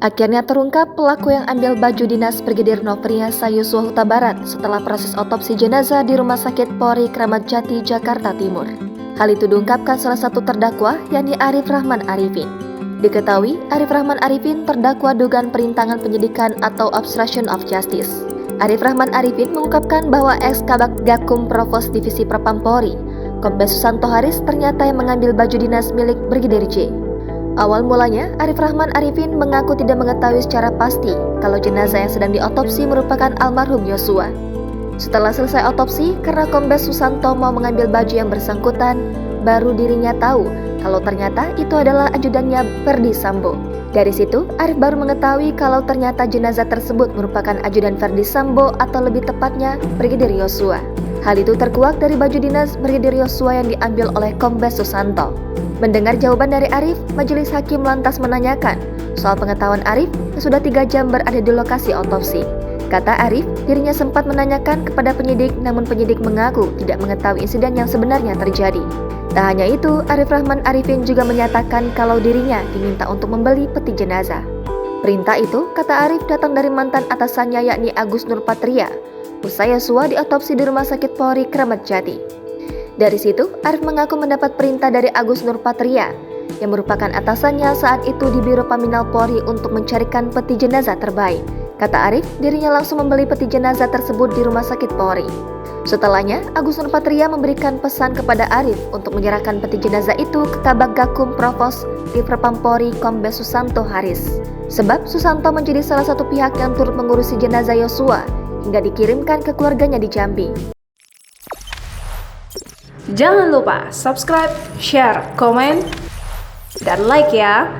Akhirnya terungkap pelaku yang ambil baju dinas Brigadir Nofriansah Yosua Huta Barat setelah proses otopsi jenazah di Rumah Sakit Polri Kramat Jati, Jakarta Timur. Hal itu diungkapkan salah satu terdakwa, yakni Arif Rahman Arifin. Diketahui, Arif Rahman Arifin terdakwa dugaan perintangan penyidikan atau obstruction of justice. Arif Rahman Arifin mengungkapkan bahwa ex-Kabag Gakum Provos Divisi Propam Polri, Kombes Susanto Haris ternyata yang mengambil baju dinas milik Brigadir J. Awal mulanya, Arif Rahman Arifin mengaku tidak mengetahui secara pasti kalau jenazah yang sedang diotopsi merupakan almarhum Yosua. Setelah selesai otopsi, karena Kombes Susanto mau mengambil baju yang bersangkutan, baru dirinya tahu kalau ternyata itu adalah ajudannya Ferdi Sambo. Dari situ, Arif baru mengetahui kalau ternyata jenazah tersebut merupakan ajudan Ferdi Sambo atau lebih tepatnya Brigadir Yosua. Hal itu terkuak dari baju dinas Brigadir Yosua yang diambil oleh Kombes Susanto. Mendengar jawaban dari Arif, majelis hakim lantas menanyakan soal pengetahuan Arif yang sudah 3 jam berada di lokasi otopsi. Kata Arif, dirinya sempat menanyakan kepada penyidik, namun penyidik mengaku tidak mengetahui insiden yang sebenarnya terjadi. Tak hanya itu, Arif Rahman Arifin juga menyatakan kalau dirinya diminta untuk membeli peti jenazah. Perintah itu, kata Arif, datang dari mantan atasannya yakni Agus Nurpatria, usai Yosua diotopsi di Rumah Sakit Polri Kramat Jati. Dari situ, Arif mengaku mendapat perintah dari Agus Nurpatria, yang merupakan atasannya saat itu di Biro Paminal Polri untuk mencarikan peti jenazah terbaik. Kata Arif, dirinya langsung membeli peti jenazah tersebut di Rumah Sakit Polri. Setelahnya, Agus Nurpatria memberikan pesan kepada Arif untuk menyerahkan peti jenazah itu ke Kabag Gakum Provos di Propam Polri Kombes Susanto Haris. Sebab Susanto menjadi salah satu pihak yang turut mengurusi jenazah Yosua hingga dikirimkan ke keluarganya di Jambi. Jangan lupa subscribe, share, komen, dan like ya.